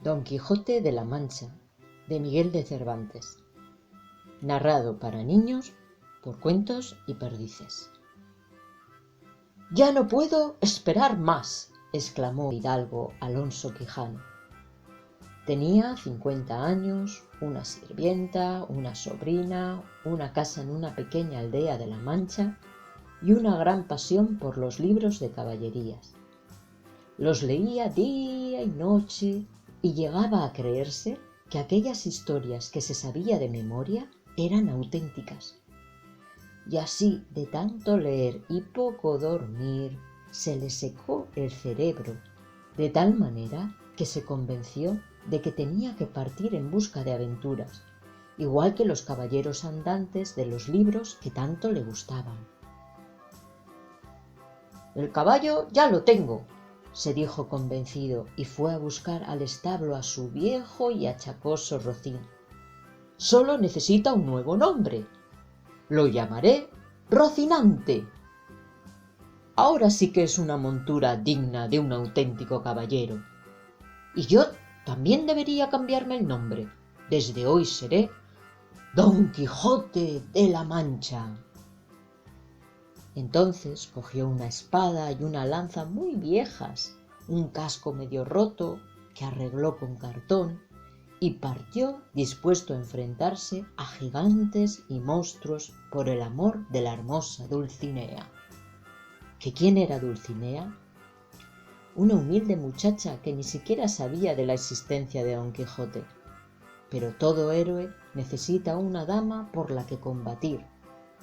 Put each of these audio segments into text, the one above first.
Don Quijote de la Mancha, de Miguel de Cervantes. Narrado para niños por Cuentos y Perdices. «Ya no puedo esperar más», exclamó hidalgo Alonso Quijano. Tenía 50 años, una sirvienta, una sobrina, una casa en una pequeña aldea de la Mancha y una gran pasión por los libros de caballerías. Los leía día y noche y llegaba a creerse que aquellas historias que se sabía de memoria eran auténticas. Y así, de tanto leer y poco dormir, se le secó el cerebro, de tal manera que se convenció de que tenía que partir en busca de aventuras, igual que los caballeros andantes de los libros que tanto le gustaban. «El caballo ya lo tengo», se dijo convencido, y fue a buscar al establo a su viejo y achacoso Rocín. «Solo necesita un nuevo nombre. Lo llamaré Rocinante. Ahora sí que es una montura digna de un auténtico caballero. Y yo también debería cambiarme el nombre. Desde hoy seré Don Quijote de la Mancha». Entonces cogió una espada y una lanza muy viejas, un casco medio roto que arregló con cartón, y partió dispuesto a enfrentarse a gigantes y monstruos por el amor de la hermosa Dulcinea. ¿Que quién era Dulcinea? Una humilde muchacha que ni siquiera sabía de la existencia de Don Quijote. Pero todo héroe necesita una dama por la que combatir.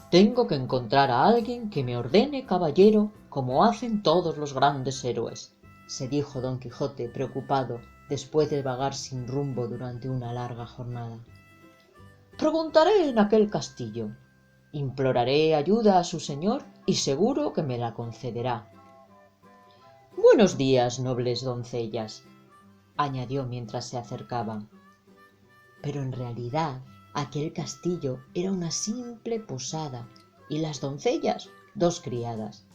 «Tengo que encontrar a alguien que me ordene caballero como hacen todos los grandes héroes», se dijo Don Quijote preocupado después de vagar sin rumbo durante una larga jornada. «Preguntaré en aquel castillo, imploraré ayuda a su señor y seguro que me la concederá. Buenos días, nobles doncellas», añadió mientras se acercaban. Pero en realidad aquel castillo era una simple posada y las doncellas 2 criadas.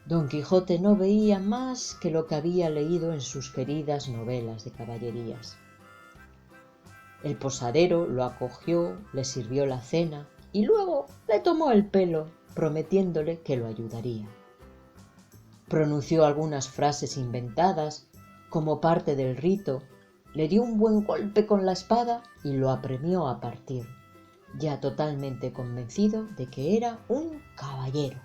Don Quijote no veía más que lo que había leído en sus queridas novelas de caballerías. El posadero lo acogió, le sirvió la cena y luego le tomó el pelo, prometiéndole que lo ayudaría. Pronunció algunas frases inventadas como parte del rito, le dio un buen golpe con la espada y lo apremió a partir, ya totalmente convencido de que era un caballero.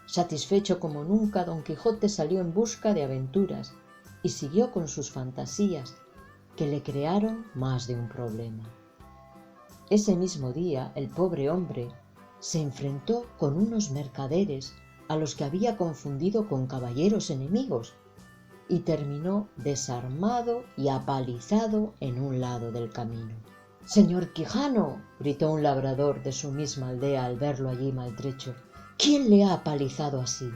Satisfecho como nunca, Don Quijote salió en busca de aventuras y siguió con sus fantasías, que le crearon más de un problema. Ese mismo día, el pobre hombre se enfrentó con unos mercaderes a los que había confundido con caballeros enemigos, y terminó desarmado y apalizado en un lado del camino. «Señor Quijano», gritó un labrador de su misma aldea al verlo allí maltrecho, «¿quién le ha apalizado así?».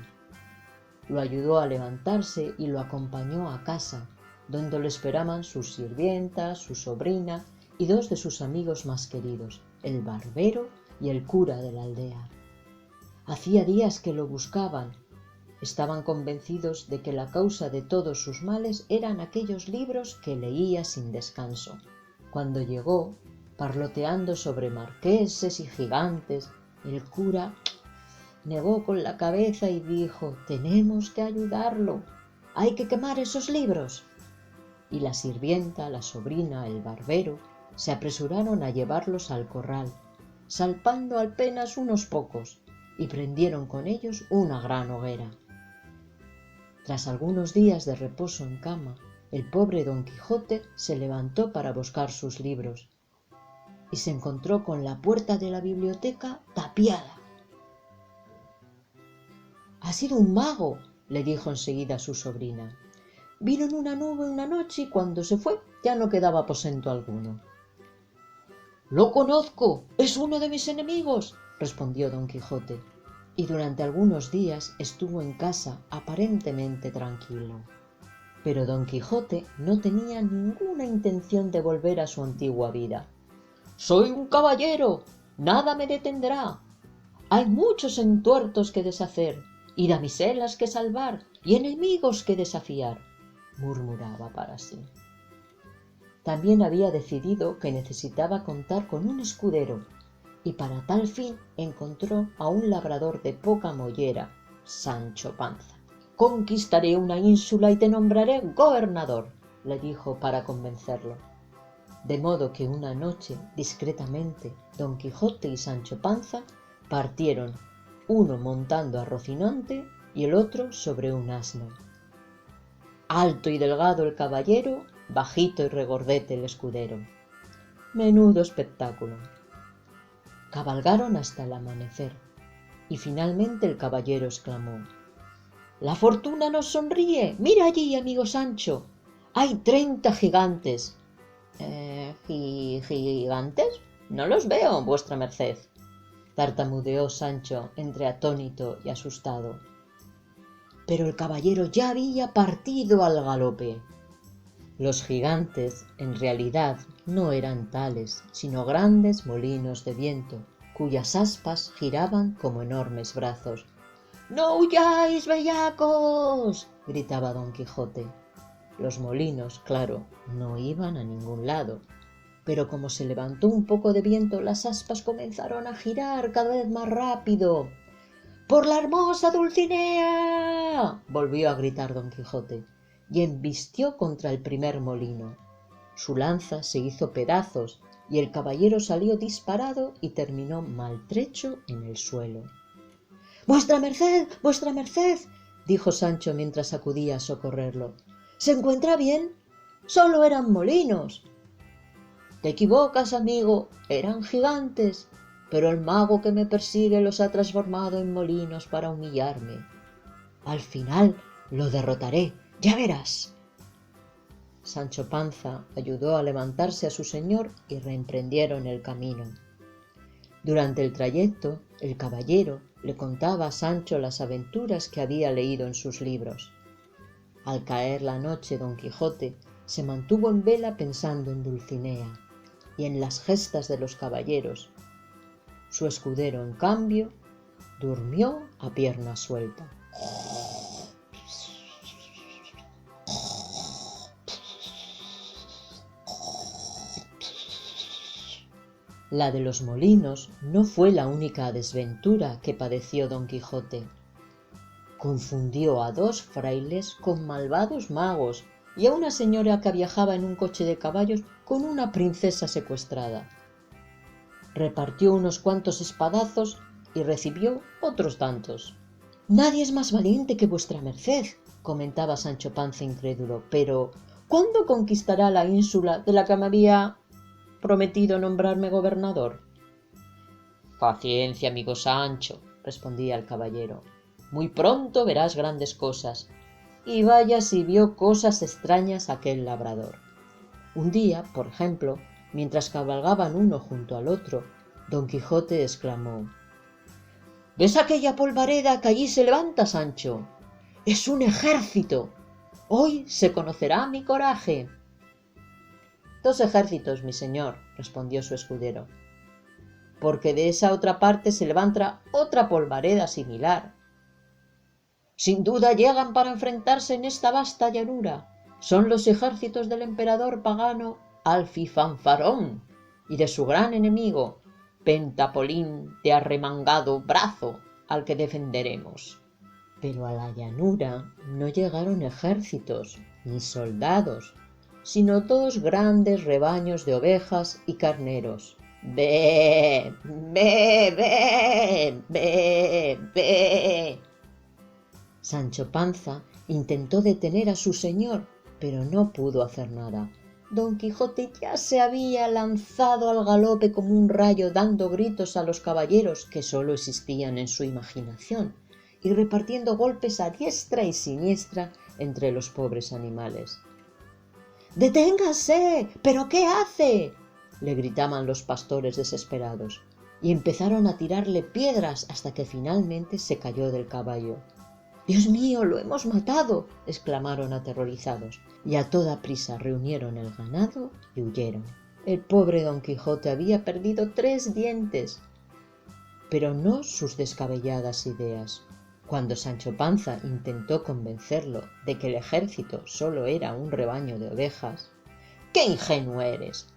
Lo ayudó a levantarse y lo acompañó a casa, donde lo esperaban sus sirvientas, su sobrina y 2 de sus amigos más queridos, el barbero y el cura de la aldea. Hacía días que lo buscaban. Estaban convencidos de que la causa de todos sus males eran aquellos libros que leía sin descanso. Cuando llegó, parloteando sobre marqueses y gigantes, el cura negó con la cabeza y dijo: «Tenemos que ayudarlo, hay que quemar esos libros». Y la sirvienta, la sobrina, el barbero se apresuraron a llevarlos al corral, salpando apenas unos pocos, y prendieron con ellos una gran hoguera. Tras algunos días de reposo en cama, el pobre Don Quijote se levantó para buscar sus libros y se encontró con la puerta de la biblioteca tapiada. «Ha sido un mago», le dijo enseguida su sobrina. «Vino en una nube una noche y cuando se fue ya no quedaba aposento alguno». «Lo conozco, es uno de mis enemigos», respondió Don Quijote, y durante algunos días estuvo en casa aparentemente tranquilo. Pero Don Quijote no tenía ninguna intención de volver a su antigua vida. «Soy un caballero, nada me detendrá. Hay muchos entuertos que deshacer, y damiselas que salvar, y enemigos que desafiar. murmuraba para sí. También había decidido que necesitaba contar con un escudero, y para tal fin encontró a un labrador de poca mollera, Sancho Panza. «Conquistaré una ínsula y te nombraré gobernador», le dijo para convencerlo. De modo que una noche, discretamente, Don Quijote y Sancho Panza partieron, uno montando a Rocinante y el otro sobre un asno. Alto y delgado el caballero, bajito y regordete el escudero. Menudo espectáculo. Cabalgaron hasta el amanecer, y finalmente el caballero exclamó: «La fortuna nos sonríe. Mira allí, amigo Sancho. Hay 30 gigantes». ¿Gigantes? No los veo, vuestra merced», tartamudeó Sancho entre atónito y asustado. Pero el caballero ya había partido al galope. Los gigantes, en realidad, no eran tales, sino grandes molinos de viento, cuyas aspas giraban como enormes brazos. «¡No huyáis, bellacos!», gritaba Don Quijote. Los molinos, claro, no iban a ningún lado, pero como se levantó un poco de viento, las aspas comenzaron a girar cada vez más rápido. «¡Por la hermosa Dulcinea!», volvió a gritar Don Quijote, y embistió contra el primer molino. Su lanza se hizo pedazos, y el caballero salió disparado y terminó maltrecho en el suelo. «¡Vuestra merced! ¡Vuestra merced!», dijo Sancho mientras acudía a socorrerlo. «¿Se encuentra bien? Solo eran molinos». «Te equivocas, amigo, eran gigantes, pero el mago que me persigue los ha transformado en molinos para humillarme. Al final lo derrotaré, ya verás». Sancho Panza ayudó a levantarse a su señor y reemprendieron el camino. Durante el trayecto, el caballero le contaba a Sancho las aventuras que había leído en sus libros. Al caer la noche, Don Quijote se mantuvo en vela pensando en Dulcinea y en las gestas de los caballeros. Su escudero, en cambio, durmió a pierna suelta. La de los molinos no fue la única desventura que padeció Don Quijote. Confundió a 2 frailes con malvados magos y a una señora que viajaba en un coche de caballos con una princesa secuestrada. Repartió unos cuantos espadazos y recibió otros tantos. «Nadie es más valiente que vuestra merced», comentaba Sancho Panza incrédulo, «pero ¿cuándo conquistará la ínsula de la que me había prometido nombrarme gobernador?» «Paciencia, amigo Sancho», respondía el caballero. «Muy pronto verás grandes cosas». Y vaya si vio cosas extrañas aquel labrador. Un día, por ejemplo, mientras cabalgaban uno junto al otro, Don Quijote exclamó: «¿Ves aquella polvareda que allí se levanta, Sancho? ¡Es un ejército! Hoy se conocerá mi coraje». «2 ejércitos, mi señor», respondió su escudero, «porque de esa otra parte se levanta otra polvareda similar. Sin duda llegan para enfrentarse en esta vasta llanura. Son los ejércitos del emperador pagano Alfifanfarón y de su gran enemigo Pentapolín de arremangado brazo, al que defenderemos». Pero a la llanura no llegaron ejércitos ni soldados, sino 2 grandes rebaños de ovejas y carneros. «¡Bé! ¡Bé! ¡Bé! ¡Bé! ¡Bé!». Sancho Panza intentó detener a su señor, pero no pudo hacer nada. Don Quijote ya se había lanzado al galope como un rayo, dando gritos a los caballeros que sólo existían en su imaginación, y repartiendo golpes a diestra y siniestra entre los pobres animales. «¡Deténgase! ¿Pero qué hace?», le gritaban los pastores desesperados, y empezaron a tirarle piedras hasta que finalmente se cayó del caballo. «¡Dios mío, lo hemos matado!», exclamaron aterrorizados, y a toda prisa reunieron el ganado y huyeron. El pobre Don Quijote había perdido 3 dientes, pero no sus descabelladas ideas. Cuando Sancho Panza intentó convencerlo de que el ejército solo era un rebaño de ovejas: ¡Qué ingenuo eres!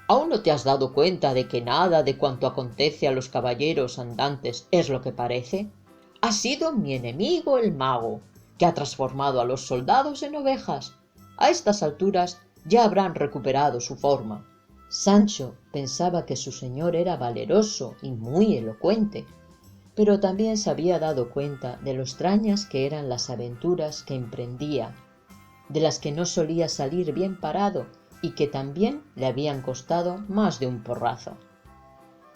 ¿Aún no te has dado cuenta de que nada de cuanto acontece a los caballeros andantes es lo que parece? Ha sido mi enemigo el mago, que ha transformado a los soldados en ovejas. A estas alturas ya habrán recuperado su forma. Sancho pensaba que su señor era valeroso y muy elocuente, pero también se había dado cuenta de lo extrañas que eran las aventuras que emprendía, de las que no solía salir bien parado y que también le habían costado más de un porrazo.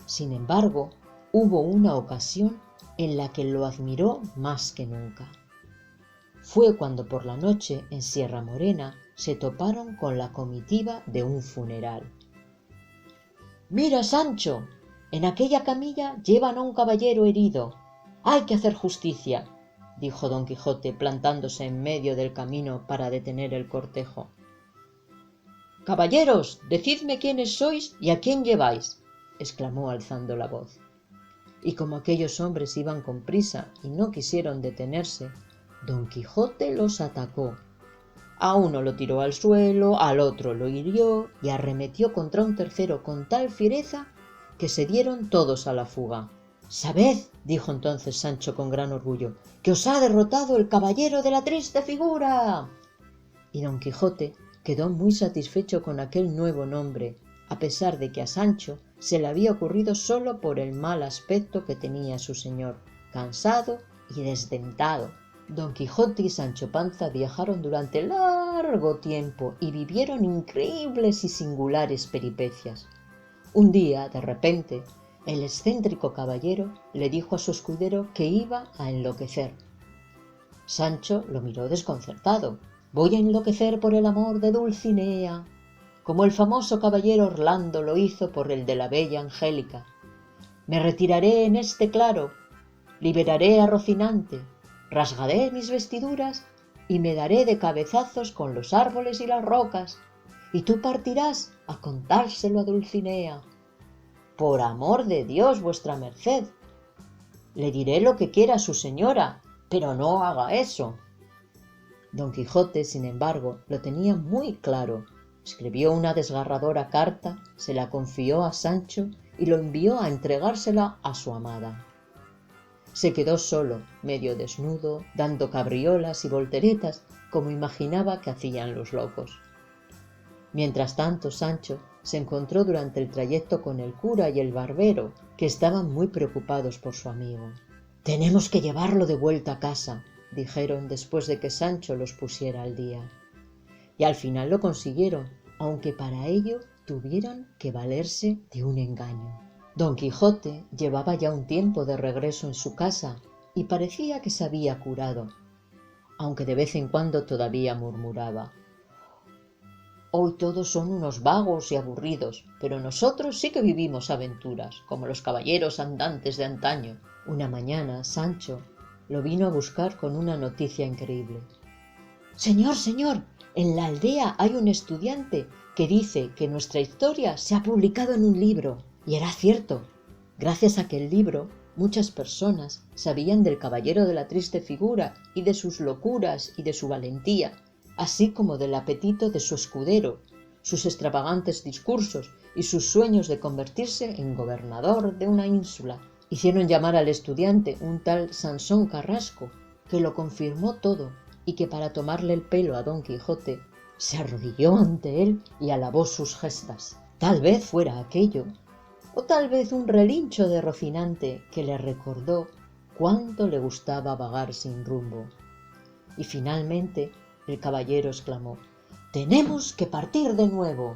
Sin embargo, hubo una ocasión en la que lo admiró más que nunca. Fue cuando por la noche en Sierra Morena se toparon con la comitiva de un funeral. «Mira, Sancho, en aquella camilla llevan a un caballero herido. Hay que hacer justicia», dijo don Quijote, plantándose en medio del camino para detener el cortejo. «Caballeros, decidme quiénes sois y a quién lleváis», exclamó alzando la voz. Y como aquellos hombres iban con prisa y no quisieron detenerse, don Quijote los atacó. A uno lo tiró al suelo, al otro lo hirió y arremetió contra un tercero con tal fiereza que se dieron todos a la fuga. «Sabed», dijo entonces Sancho con gran orgullo, «que os ha derrotado el caballero de la triste figura». Y don Quijote quedó muy satisfecho con aquel nuevo nombre, a pesar de que a Sancho se le había ocurrido solo por el mal aspecto que tenía su señor, cansado y desdentado. Don Quijote y Sancho Panza viajaron durante largo tiempo y vivieron increíbles y singulares peripecias. Un día, de repente, el excéntrico caballero le dijo a su escudero que iba a enloquecer. Sancho lo miró desconcertado. «Voy a enloquecer por el amor de Dulcinea, como el famoso caballero Orlando lo hizo por el de la bella Angélica. Me retiraré en este claro, liberaré a Rocinante, rasgaré mis vestiduras y me daré de cabezazos con los árboles y las rocas, y tú partirás a contárselo a Dulcinea. Por amor de Dios, vuestra merced, le diré lo que quiera su señora, pero no haga eso». Don Quijote, sin embargo, lo tenía muy claro. Escribió una desgarradora carta, se la confió a Sancho y lo envió a entregársela a su amada. Se quedó solo, medio desnudo, dando cabriolas y volteretas como imaginaba que hacían los locos. Mientras tanto, Sancho se encontró durante el trayecto con el cura y el barbero, que estaban muy preocupados por su amigo. «Tenemos que llevarlo de vuelta a casa», dijeron después de que Sancho los pusiera al día. Y al final lo consiguieron, aunque para ello tuvieron que valerse de un engaño. Don Quijote llevaba ya un tiempo de regreso en su casa y parecía que se había curado, aunque de vez en cuando todavía murmuraba: «Hoy todos son unos vagos y aburridos, pero nosotros sí que vivimos aventuras, como los caballeros andantes de antaño». Una mañana Sancho lo vino a buscar con una noticia increíble. «Señor, señor, en la aldea hay un estudiante que dice que nuestra historia se ha publicado en un libro». Y era cierto. Gracias a aquel libro, muchas personas sabían del caballero de la triste figura y de sus locuras y de su valentía, así como del apetito de su escudero, sus extravagantes discursos y sus sueños de convertirse en gobernador de una ínsula. Hicieron llamar al estudiante un tal Sansón Carrasco, que lo confirmó todo y que para tomarle el pelo a don Quijote se arrodilló ante él y alabó sus gestas. Tal vez fuera aquello, o tal vez un relincho de Rocinante que le recordó cuánto le gustaba vagar sin rumbo. Y finalmente el caballero exclamó: «¡Tenemos que partir de nuevo!».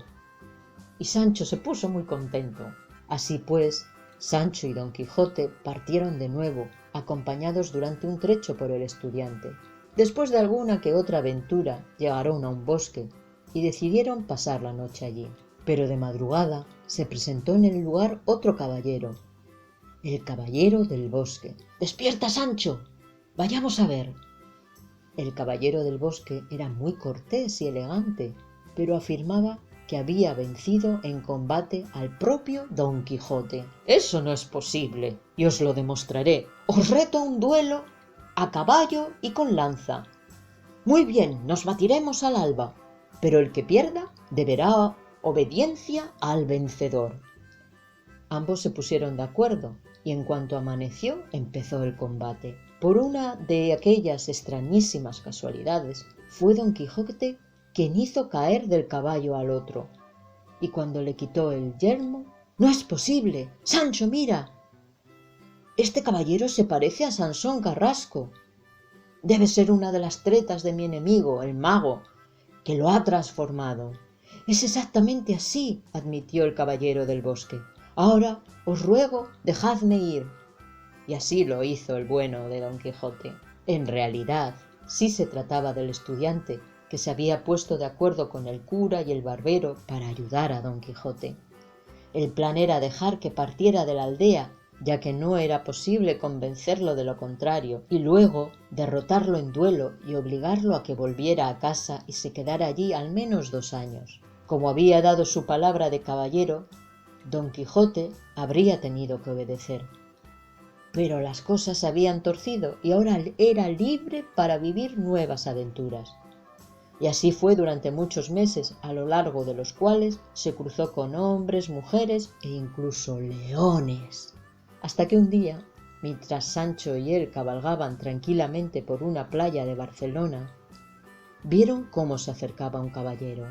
Y Sancho se puso muy contento. Así pues, Sancho y don Quijote partieron de nuevo, acompañados durante un trecho por el estudiante. Después de alguna que otra aventura, llegaron a un bosque y decidieron pasar la noche allí. Pero de madrugada se presentó en el lugar otro caballero, el caballero del bosque. «¡Despierta, Sancho! Vayamos a ver». El caballero del bosque era muy cortés y elegante, pero afirmaba que había vencido en combate al propio don Quijote. «Eso no es posible, y os lo demostraré. Os reto a un duelo a caballo y con lanza. Muy bien, nos batiremos al alba, pero el que pierda deberá obediencia al vencedor. Ambos se pusieron de acuerdo y en cuanto amaneció empezó el combate. Por una de aquellas extrañísimas casualidades, fue Don Quijote quien hizo caer del caballo al otro, y cuando le quitó el yelmo, ¡no es posible! ¡Sancho, mira! Este caballero se parece a Sansón Carrasco. Debe ser una de las tretas de mi enemigo, el mago, que lo ha transformado. Es exactamente así, admitió el caballero del bosque. Ahora os ruego, dejadme ir. Y así lo hizo el bueno de Don Quijote. En realidad, sí se trataba del estudiante, que se había puesto de acuerdo con el cura y el barbero para ayudar a Don Quijote. El plan era dejar que partiera de la aldea, ya que no era posible convencerlo de lo contrario, y luego derrotarlo en duelo y obligarlo a que volviera a casa y se quedara allí al menos 2 años. Como había dado su palabra de caballero, Don Quijote habría tenido que obedecer. Pero las cosas se habían torcido y ahora era libre para vivir nuevas aventuras. Y así fue durante muchos meses, a lo largo de los cuales se cruzó con hombres, mujeres e incluso leones. Hasta que un día, mientras Sancho y él cabalgaban tranquilamente por una playa de Barcelona, vieron cómo se acercaba un caballero.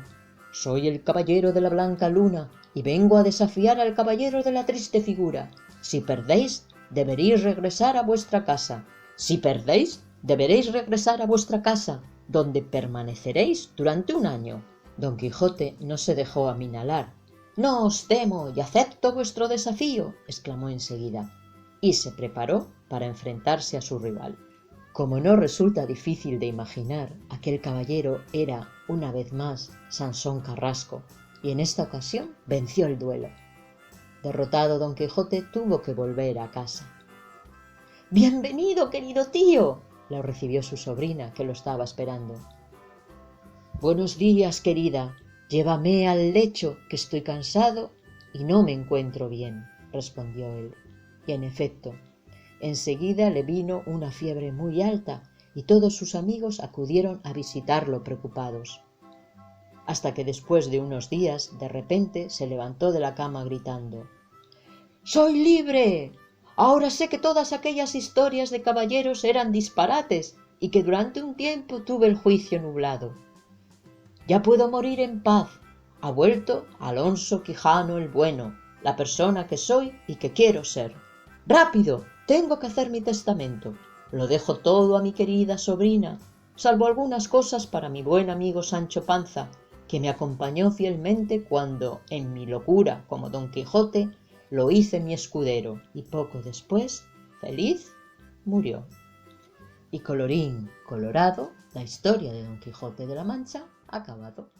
«Soy el caballero de la blanca luna y vengo a desafiar al caballero de la triste figura. Si perdéis, deberéis regresar a vuestra casa. Si perdéis, deberéis regresar a vuestra casa, donde permaneceréis durante 1 año». Don Quijote no se dejó aminalar. «No os temo y acepto vuestro desafío», exclamó enseguida, y se preparó para enfrentarse a su rival. Como no resulta difícil de imaginar, aquel caballero era, una vez más, Sansón Carrasco, y en esta ocasión venció el duelo. Derrotado Don Quijote tuvo que volver a casa. «¡Bienvenido, querido tío!», lo recibió su sobrina, que lo estaba esperando. «Buenos días, querida. Llévame al lecho, que estoy cansado y no me encuentro bien», respondió él. Y en efecto, enseguida le vino una fiebre muy alta y todos sus amigos acudieron a visitarlo preocupados. Hasta que después de unos días, de repente, se levantó de la cama gritando: «¡Soy libre! Ahora sé que todas aquellas historias de caballeros eran disparates y que durante un tiempo tuve el juicio nublado. Ya puedo morir en paz. Ha vuelto Alonso Quijano el Bueno, la persona que soy y que quiero ser. ¡Rápido! Tengo que hacer mi testamento. Lo dejo todo a mi querida sobrina, salvo algunas cosas para mi buen amigo Sancho Panza, que me acompañó fielmente cuando, en mi locura como Don Quijote, lo hice mi escudero, y poco después, feliz, murió». Y colorín colorado, la historia de Don Quijote de la Mancha ha acabado.